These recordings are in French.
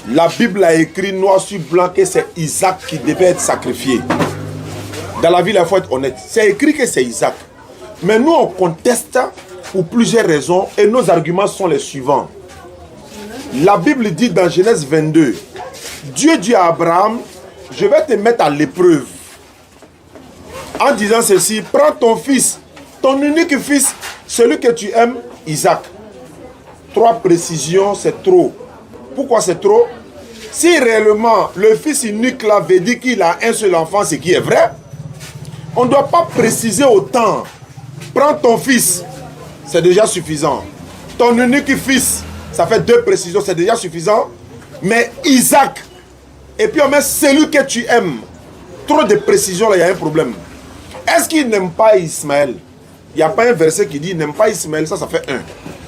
La Bible a écrit noir sur blanc que c'est Isaac qui devait être sacrifié. Dans la vie, il faut être honnête. C'est écrit que c'est Isaac. Mais nous, on conteste pour plusieurs raisons et nos arguments sont les suivants. La Bible dit dans Genèse 22, Dieu dit à Abraham, je vais te mettre à l'épreuve. En disant ceci, prends ton fils, ton unique fils, celui que tu aimes, Isaac. 3 précisions, c'est trop. Pourquoi c'est trop? Si réellement le fils unique là veut dire qu'il a un seul enfant, ce qui est vrai, on ne doit pas préciser autant. Prends ton fils, c'est déjà suffisant. Ton unique fils, ça fait 2 précisions, c'est déjà suffisant. Mais Isaac, et puis on met celui que tu aimes. Trop de précisions là, il y a un problème. Est-ce qu'il n'aime pas Ismaël? Il n'y a pas un verset qui dit il n'aime pas Ismaël, ça fait 1.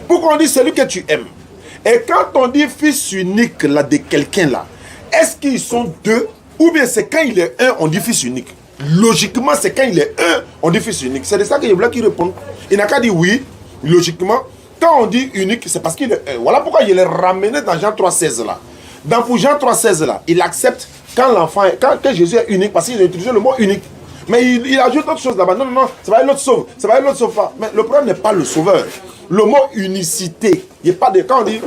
Pourquoi on dit celui que tu aimes? Et quand on dit fils unique là, de quelqu'un là, est-ce qu'ils sont 2? Ou bien c'est quand il est 1, on dit fils unique? Logiquement, c'est quand il est 1, on dit fils unique. C'est de ça que je voulais qu'il réponde. Il n'a qu'à dire oui, logiquement. Quand on dit unique, c'est parce qu'il est 1. Voilà pourquoi il est ramené dans Jean 3,16 là. Dans pour Jean 3,16 là, il accepte quand l'enfant, quand Jésus est unique, parce qu'il a utilisé le mot unique. Mais il ajoute autre chose là-bas. Non, non, non, ça va être l'autre sauve. Ça va être l'autre sauve pas. Mais le problème n'est pas le sauveur. Le mot unicité. Il n'y a pas de. Quand on dit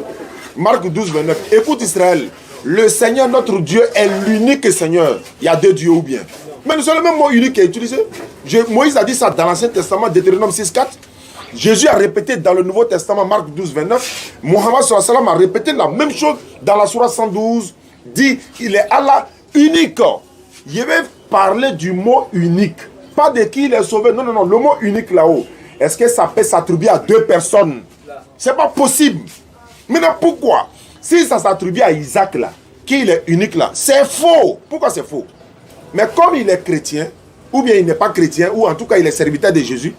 Marc 12, 29, écoute Israël, le Seigneur notre Dieu est l'unique Seigneur. Il y a 2 dieux ou bien. Mais c'est le même mot unique qui est utilisé. Moïse a dit ça dans l'Ancien Testament, Deutéronome 6, 4. Jésus a répété dans le Nouveau Testament, Marc 12, 29. Mohammed sallam a répété la même chose dans la Sourate 112. Dit il est Allah unique. Je vais parler du mot unique. Pas de qui il est sauvé. Non, non, non. Le mot unique là-haut. Est-ce que ça peut s'attribuer à 2 personnes? C'est pas possible. Maintenant, pourquoi? Si ça s'attribue à Isaac là, qui il est unique là, c'est faux. Pourquoi c'est faux? Mais comme il est chrétien, ou bien il n'est pas chrétien, ou en tout cas il est serviteur de Jésus,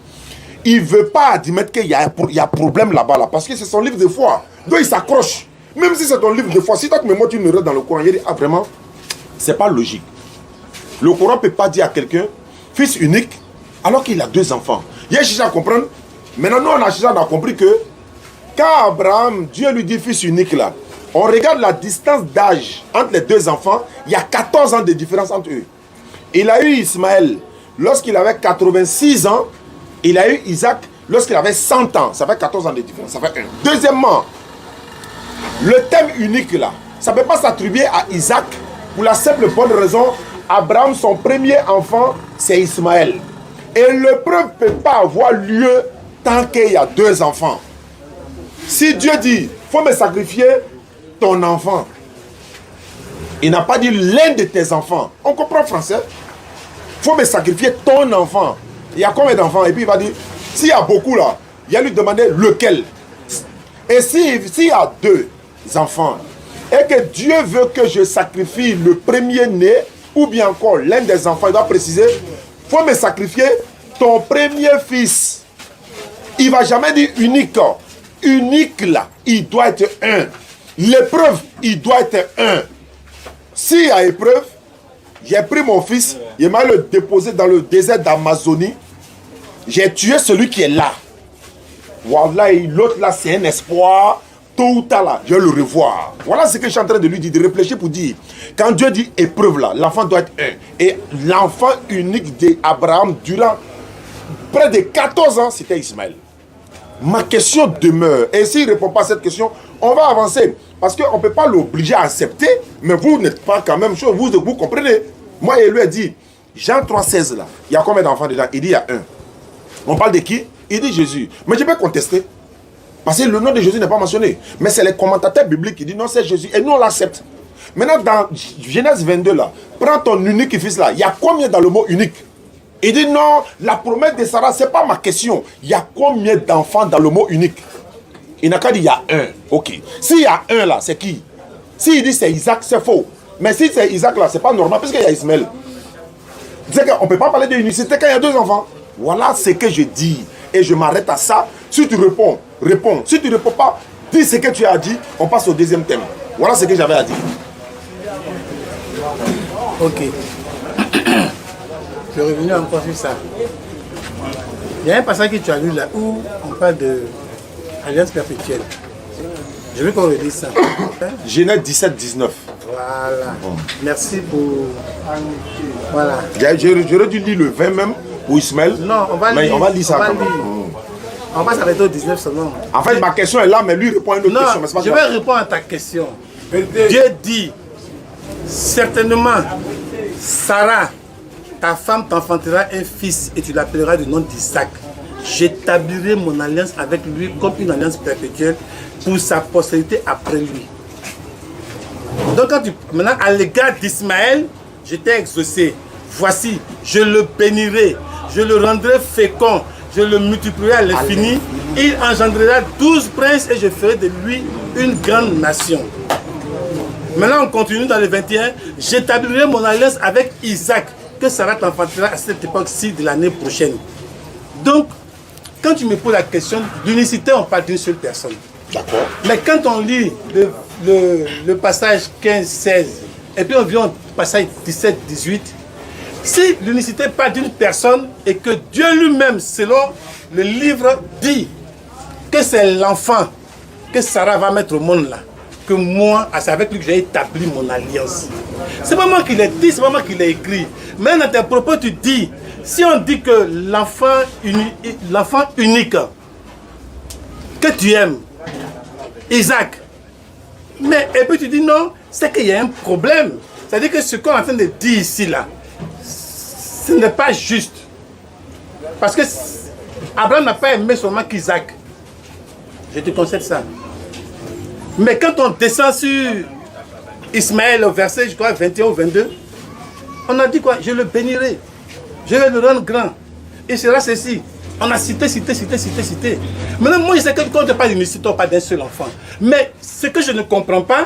il ne veut pas admettre qu'il y a problème là-bas, là, parce que c'est son livre de foi. Donc il s'accroche. Même si c'est ton livre de foi, si toi tu me montres une erreur dans le Coran, il dit, ah vraiment, c'est pas logique. Le Coran ne peut pas dire à quelqu'un, fils unique, alors qu'il a 2 enfants. Il y a cherché à comprendre. Maintenant, nous, on a cherché à compris que quand Abraham, Dieu lui dit fils unique là, on regarde la distance d'âge entre les 2 enfants, il y a 14 ans de différence entre eux. Il a eu Ismaël lorsqu'il avait 86 ans, il a eu Isaac lorsqu'il avait 100 ans. Ça fait 14 ans de différence, ça fait 1. Deuxièmement, le thème unique là, ça ne peut pas s'attribuer à Isaac pour la simple bonne raison, Abraham, son premier enfant, c'est Ismaël. Et l'épreuve ne peut pas avoir lieu tant qu'il y a 2 enfants. Si Dieu dit, il faut me sacrifier ton enfant, il n'a pas dit l'un de tes enfants. On comprend français. Il faut me sacrifier ton enfant. Il y a combien d'enfants? Et puis il va dire, s'il y a beaucoup là, il va lui demander lequel. Et s'il y a 2 enfants, et que Dieu veut que je sacrifie le premier-né, ou bien encore l'un des enfants, il doit préciser, il faut me sacrifier ton premier fils. Il ne va jamais dire unique. Unique là, il doit être 1. L'épreuve, il doit être 1. S'il y a épreuve, j'ai pris mon fils, il m'a le déposé dans le désert d'Amazonie. J'ai tué celui qui est là. Voilà, l'autre là, c'est un espoir. Tôt ou tard là, je vais le revoir. Voilà ce que je suis en train de lui dire, de réfléchir pour dire. Quand Dieu dit épreuve là, l'enfant doit être 1. Et l'enfant unique d'Abraham, durant près de 14 ans, c'était Ismaël. Ma question demeure. Et s'il ne répond pas à cette question, on va avancer. Parce qu'on ne peut pas l'obliger à accepter, mais vous n'êtes pas quand même chose. Vous comprenez. Moi, il lui a dit, Jean 3,16 là, il y a combien d'enfants dedans? Il dit, il y a 1. On parle de qui? Il dit Jésus. Mais je peux contester. Parce que le nom de Jésus n'est pas mentionné. Mais c'est les commentateurs bibliques qui disent non, c'est Jésus. Et nous, on l'accepte. Maintenant, dans Genèse 22 là, prends ton unique fils là. Il y a combien dans le mot unique? Il dit non, la promesse de Sarah, ce n'est pas ma question. Il y a combien d'enfants dans le mot unique? Il n'a qu'à dire il y a 1. Ok. S'il y a 1 là, c'est qui? S'il dit c'est Isaac, c'est faux. Mais si c'est Isaac là, c'est pas normal parce qu'il y a Ismaël. C'est qu'on ne peut pas parler d'unicité quand il y a 2 enfants. Voilà ce que je dis. Et je m'arrête à ça. Si tu réponds, réponds. Si tu ne réponds pas, dis ce que tu as dit. On passe au deuxième thème. Voilà ce que j'avais à dire. Ok. Je vais revenir encore sur ça. Il y a un passage que tu as lu là où on parle de alliance perpétuelle. Je veux qu'on redise ça. Genèse 17, 19. Voilà. Merci pour... Voilà. J'aurais dû lire le 20 même pour Ismaël. Non, on va mais lire. on va lire ça quand même. On va s'arrêter au 19 seulement. En fait, ma question est là, mais lui répond à une autre question. Non, Mais c'est pas je grave. vais répondre à ta question. Dieu dit, certainement, Sarah, ta femme t'enfantera un fils et tu l'appelleras du nom d'Isaac. J'établirai mon alliance avec lui comme une alliance perpétuelle pour sa postérité après lui. Donc maintenant, à l'égard d'Ismaël, je t'ai exaucé. Voici, je le bénirai, je le rendrai fécond, je le multiplierai à l'infini. Il engendrera 12 princes et je ferai de lui une grande nation. Maintenant, on continue dans le 21. J'établirai mon alliance avec Isaac, que Sarah t'enfantera à cette époque-ci de l'année prochaine. Donc, quand tu me poses la question, d'unicité, on parle d'une seule personne. D'accord. Mais quand on lit le passage 15-16, et puis on vient au passage 17-18, si l'unicité parle d'une personne et que Dieu lui-même, selon le livre, dit que c'est l'enfant que Sarah va mettre au monde là, que moi, c'est avec lui que j'ai établi mon alliance. C'est pas moi qui l'ai dit, c'est pas moi qui l'ai écrit. Mais dans tes propos, tu dis, si on dit que l'enfant unique que tu aimes, Isaac, mais et puis tu dis non, c'est qu'il y a un problème. C'est-à-dire que ce qu'on est en train de dire ici là, ce n'est pas juste. Parce que Abraham n'a pas aimé seulement qu'Isaac. Je te concède ça. Mais quand on descend sur Ismaël au verset, je crois, 21 ou 22, on a dit quoi? Je le bénirai. Je vais le rendre grand. Il sera ceci. On a cité. Maintenant, moi, je sais que quand on parle d'unicité, on parle d'un seul enfant. Mais ce que je ne comprends pas,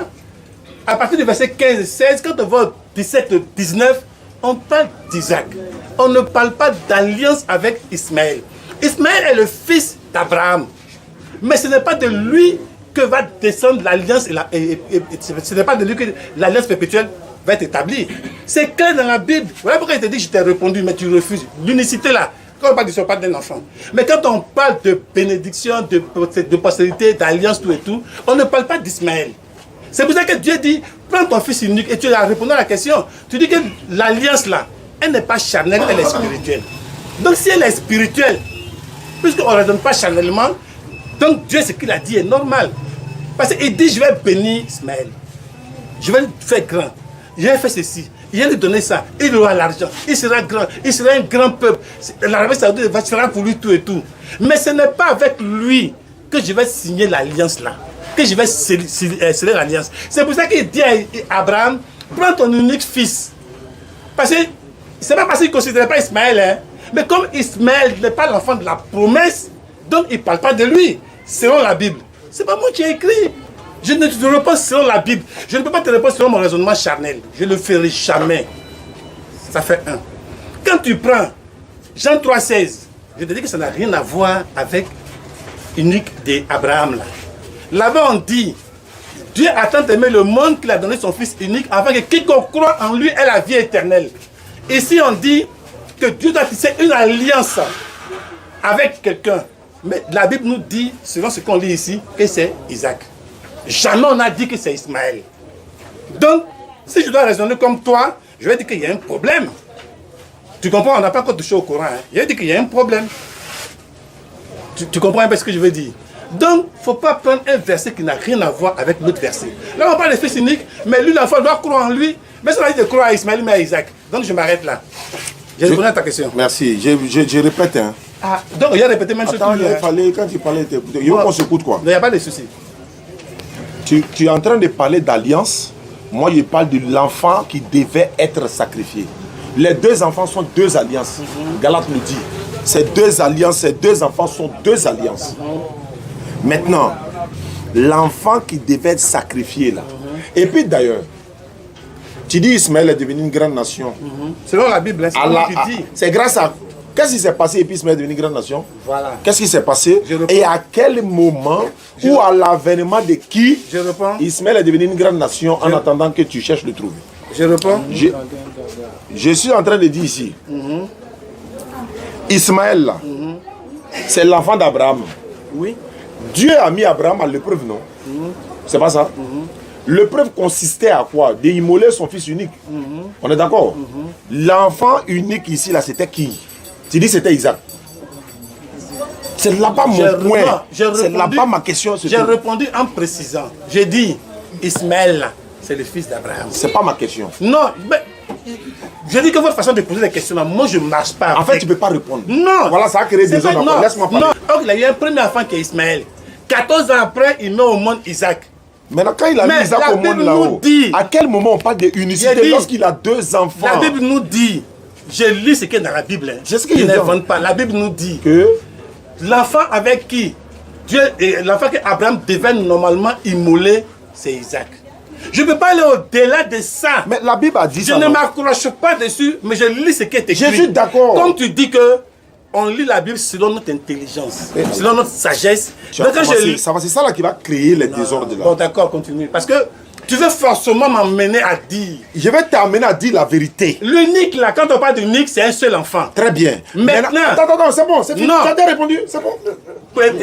à partir du verset 15 et 16, quand on va au 17 et 19, on parle d'Isaac. On ne parle pas d'alliance avec Ismaël. Ismaël est le fils d'Abraham. Mais ce n'est pas de lui que va descendre l'alliance et ce n'est pas de lui que l'alliance perpétuelle va être établie. C'est clair dans la Bible. Voilà pourquoi je te dis que je t'ai répondu, mais tu refuses. L'unicité là, quand on parle de pas d'un enfant. Mais quand on parle de bénédiction, de postérité, d'alliance, tout et tout, on ne parle pas d'Ismaël. C'est pour ça que Dieu dit, prends ton fils unique et tu as répondu à la question. Tu dis que l'alliance là, elle n'est pas charnelle, elle est spirituelle. Donc si elle est spirituelle, puisqu'on ne raisonne pas charnellement, donc Dieu, ce qu'il a dit est normal. Parce qu'il dit, je vais bénir Ismaël. Je vais le faire grand. Je vais faire ceci. Il va lui donner ça. Il aura l'argent. Il sera grand. Il sera un grand peuple. L'Arabie Saoudite sera pour lui tout et tout. Mais ce n'est pas avec lui que je vais signer l'alliance là. Que je vais sceller l'alliance. C'est pour ça qu'il dit à Abraham, prends ton unique fils. Parce que c'est pas parce qu'il ne considère pas Ismaël. Hein. Mais comme Ismaël n'est pas l'enfant de la promesse, donc il ne parle pas de lui, selon la Bible. C'est pas moi qui ai écrit. Je ne te réponds selon la Bible. Je ne peux pas te répondre selon mon raisonnement charnel. Je ne le ferai jamais. Ça fait un. Quand tu prends Jean 3,16, je te dis que ça n'a rien à voir avec unique d'Abraham. Là-bas, on dit, Dieu a tant aimé le monde qu'il a donné son Fils unique afin que quiconque croit en lui ait la vie éternelle. Ici, on dit que Dieu doit tisser une alliance avec quelqu'un. Mais la Bible nous dit, selon ce qu'on lit ici, que c'est Isaac. Jamais on a dit que c'est Ismaël. Donc, si je dois raisonner comme toi, je vais dire qu'il y a un problème. Tu comprends? On n'a pas encore touché au Coran. Hein? Je vais dire qu'il y a un problème. Tu comprends un peu ce que je veux dire? Donc, il ne faut pas prendre un verset qui n'a rien à voir avec l'autre verset. Là, on parle de fils unique, mais lui, l'enfant doit croire en lui. Mais ça veut dire de croire à Ismaël, mais à Isaac. Donc, je m'arrête là. J'ai répondu à ta question. Merci. Je répète. Hein. Ah, donc, il a répété même ce Attends, truc. quand tu parlais, il faut qu'on s'écoute quoi. Il n'y a pas de souci. Tu es en train de parler d'alliance. Moi, je parle de l'enfant qui devait être sacrifié. Les deux enfants sont deux alliances. Galate nous dit. Ces deux alliances, ces deux enfants sont deux alliances. Maintenant, l'enfant qui devait être sacrifié là. Et puis d'ailleurs, tu dis Ismaël est devenu une grande nation. Selon la Bible, c'est ce que tu dis. C'est grâce à... Qu'est-ce qui s'est passé et puis Ismaël est devenu une grande nation? Voilà. Qu'est-ce qui s'est passé? Et à quel moment ou à l'avènement de qui Ismaël est devenu une grande nation en attendant que tu cherches le trouver? Je réponds. Je suis en train de dire ici. Ismaël là, c'est l'enfant d'Abraham. Oui. Dieu a mis Abraham à l'épreuve, non? C'est pas ça? L'épreuve consistait à quoi? D'immoler son fils unique. On est d'accord? L'enfant unique ici, là, c'était qui? Tu dis c'était Isaac. C'est là-bas mon point. C'est là-bas ma question. J'ai répondu en précisant. J'ai dit, Ismaël, c'est le fils d'Abraham. C'est pas ma question. Non, mais je dis que votre façon de poser des questions, là, moi je ne marche pas. En fait, tu ne peux pas répondre. Non. Voilà, ça a créé des hommes. Laisse-moi parler. Non, il a eu un premier enfant qui est Ismaël. 14 ans après, il met au monde Isaac. Maintenant, quand il a mis Isaac au monde là-haut, à quel moment on parle d'unicité lorsqu'il a 2 enfants? La Bible nous dit, je lis ce qui est dans la Bible. C'est ce qu'il il n'invente pas. La Bible nous dit que l'enfant avec qui Dieu et l'enfant qu'Abraham devait normalement immoler, c'est Isaac. Je ne peux pas aller au-delà de ça. Mais la Bible a dit ça. Je ne m'accroche pas dessus, mais je lis ce qui est écrit. Je suis d'accord. Comme tu dis que on lit la Bible selon notre intelligence, selon notre sagesse. C'est ça là qui va créer les désordres là. Bon, d'accord, continue. Parce que tu veux forcément m'emmener à dire. Je vais t'amener à dire la vérité. L'unique là, quand on parle d'unique, c'est un seul enfant. Très bien. Maintenant. Attends, c'est bon, c'est fini. Tu as déjà répondu, c'est bon.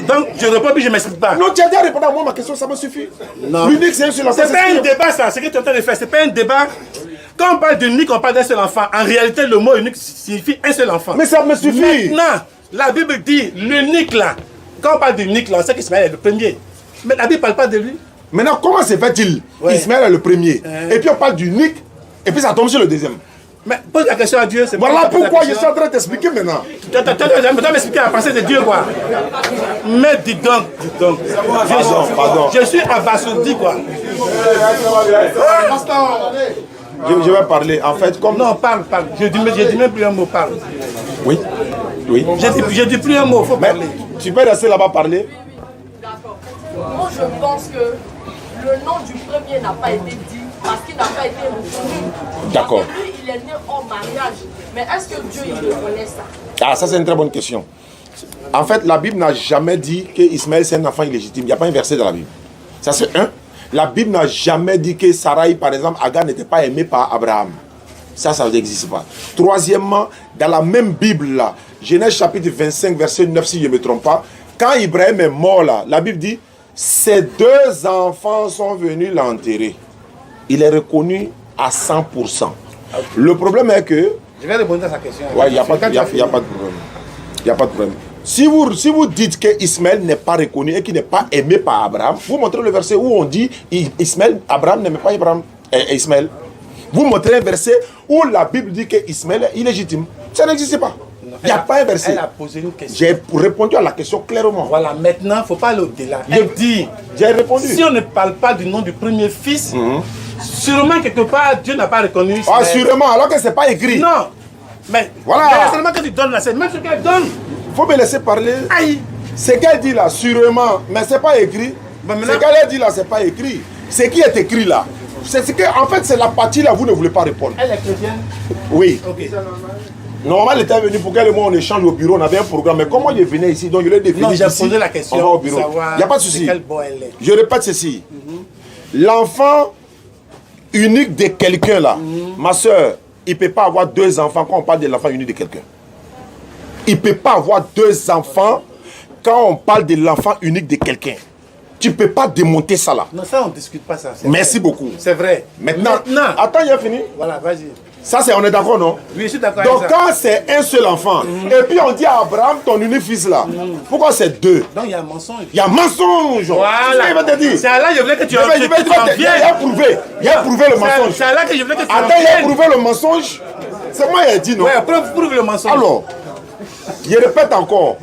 Donc je réponds puis je ne m'explique pas. Non, tu as déjà répondu à moi, ma question, ça me suffit. L'unique, c'est un seul enfant. C'est pas un débat ça, ce que tu es en train de faire, c'est pas un débat. Quand on parle d'unique, on parle d'un seul enfant. En réalité, le mot unique signifie un seul enfant. Mais ça me suffit. Maintenant, la Bible dit l'unique là. Quand on parle d'unique là, on sait qu'Ismaël est le premier. Mais la Bible ne parle pas de lui. Maintenant, comment se fait-il? Ismaël est le premier. Et puis on parle d'unique, et puis ça tombe sur le deuxième. Mais pose la question à Dieu. Voilà pourquoi je suis en train de t'expliquer maintenant. Tu dois m'expliquer la pensée de Dieu quoi. Mais dis donc. Pardon. Je suis abasourdi quoi. Je vais parler, en fait, comme... Non, parle. Je dis même plus un mot, parle. Oui. Je dis plus un mot, faut parler. Tu peux rester là-bas parler? D'accord. Moi, je pense que le nom du premier n'a pas été dit parce qu'il n'a pas été reconnu. D'accord. Lui, il est né hors mariage. Mais est-ce que Dieu, il reconnaît ça? Ah, ça c'est une très bonne question. En fait, la Bible n'a jamais dit que Ismaël c'est un enfant illégitime. Il n'y a pas un verset dans la Bible. Ça c'est un. La Bible n'a jamais dit que Sarai, par exemple, Agar n'était pas aimée par Abraham. Ça n'existe pas. Troisièmement, dans la même Bible là, Genèse chapitre 25, verset 9, si je ne me trompe pas, quand Ibrahim est mort là, la Bible dit, ses 2 enfants sont venus l'enterrer. Il est reconnu à 100%. Le problème est que... Je vais répondre à sa question. Oui, il n'y a pas de problème. Il n'y a pas de problème. Si vous dites que Ismaël n'est pas reconnu et qu'il n'est pas aimé par Abraham, vous montrez le verset où on dit Abraham n'aimait pas Ismaël. Vous montrez un verset où la Bible dit que Ismaël est illégitime. Ça n'existe pas. Il n'y a pas un verset. Elle a posé une question. J'ai répondu à la question clairement. Voilà, maintenant, il ne faut pas aller au-delà. Elle dit, j'ai répondu. Si on ne parle pas du nom du premier fils, sûrement quelque part, Dieu n'a pas reconnu Ismaël. Ah, sûrement, alors que ce n'est pas écrit. Non. Mais voilà. C'est seulement que tu donnes là, c'est même ce qu'elle donne. Il faut me laisser parler. Aïe. Ce qu'elle dit là, sûrement, mais ce n'est pas écrit. Ce qu'elle a dit là, ce n'est pas écrit. Ce qui est écrit là, c'est ce que, en fait, c'est la partie là, vous ne voulez pas répondre. Elle est chrétienne? Oui. Ok. Normalement, elle était venue pour qu'elle et moi on échange au bureau, on avait un programme. Mais comment je venais ici, donc je l'ai défini. Non, j'ai posé la question. On va au bureau. Il n'y a pas de souci. Je répète ceci. L'enfant unique de quelqu'un là, ma soeur, il ne peut pas avoir 2 enfants quand on parle de l'enfant unique de quelqu'un. Il ne peut pas avoir 2 enfants quand on parle de l'enfant unique de quelqu'un. Tu ne peux pas démonter ça là. Non, ça on ne discute pas ça. Merci beaucoup. C'est vrai. Maintenant, attends, il a fini. Voilà, vas-y. Ça, on est d'accord, non? Oui, je suis d'accord. Donc, quand c'est un seul enfant, et puis on dit à Abraham, ton unique fils là, pourquoi c'est 2? Donc, il y a un mensonge. Il y a mensonge. Voilà. Il va te dire. C'est là que je voulais que tu en viennes. Il a prouvé. Il a prouvé le mensonge. C'est là que je voulais que tu en viennes. Attends, il a prouvé le mensonge. C'est moi qui ai dit, non? Oui, prouve le mensonge. Alors, je répète encore.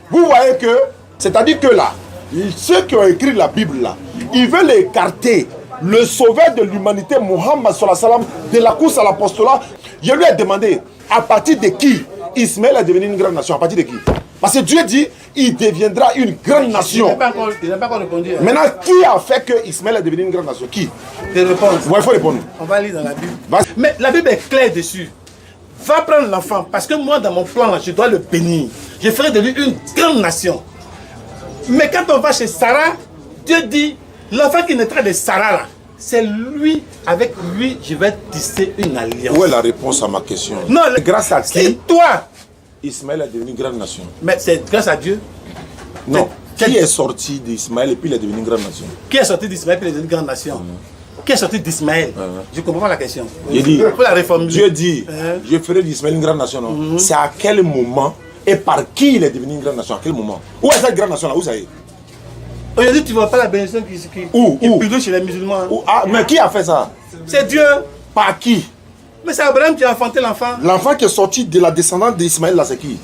Vous voyez que, c'est-à-dire que là, ceux qui ont écrit la Bible là, ils veulent écarter le sauveur de l'humanité, Mohammed sallallahu alayhi wa sallam, de la course à l'apostolat. Je lui ai demandé, à partir de qui Ismaël est devenu une grande nation? À partir de qui? Parce que Dieu dit, il deviendra une grande nation. Il n'a pas encore répondu. Hein. Maintenant, qui a fait que Ismaël est devenu une grande nation? Qui? Des réponses. Ouais, il faut répondre. On va lire dans la Bible. Mais la Bible est claire dessus. Va prendre l'enfant, parce que moi, dans mon plan, je dois le bénir. Je ferai de lui une grande nation. Mais quand on va chez Sarah, Dieu dit, l'enfant qui naîtra de Sarah, là, c'est lui, avec lui, je vais tisser une alliance. Où est la réponse à ma question? Non, grâce à qui c'est toi. Ismaël est devenu une grande nation? Mais c'est grâce à Dieu. Non. Qui est sorti d'Ismaël et puis il est devenu une grande nation? Qui est sorti d'Ismaël et puis il est devenu une grande nation? Qui est sorti d'Ismaël? Je ne comprends pas la question. Il dit, faut la réformuler. Dieu dit, je ferai d'Ismaël une grande nation. C'est à quel moment et par qui il est devenu une grande nation? À quel moment? Où est cette grande nation là? Où ça est? Aujourd'hui, tu ne vois pas la bénédiction qui perdure chez les musulmans. Mais qui a fait ça? C'est Dieu. Par qui? Mais c'est Abraham qui a enfanté l'enfant. L'enfant qui est sorti de la descendance d'Ismaël là, c'est qui?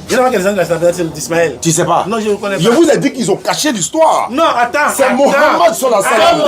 Je ne sais pas quelle est la descendance d'Ismaël. Tu sais pas? Non, je ne connais pas. Je vous ai dit qu'ils ont caché l'histoire. Non, attends. C'est Mohammed sur la salle.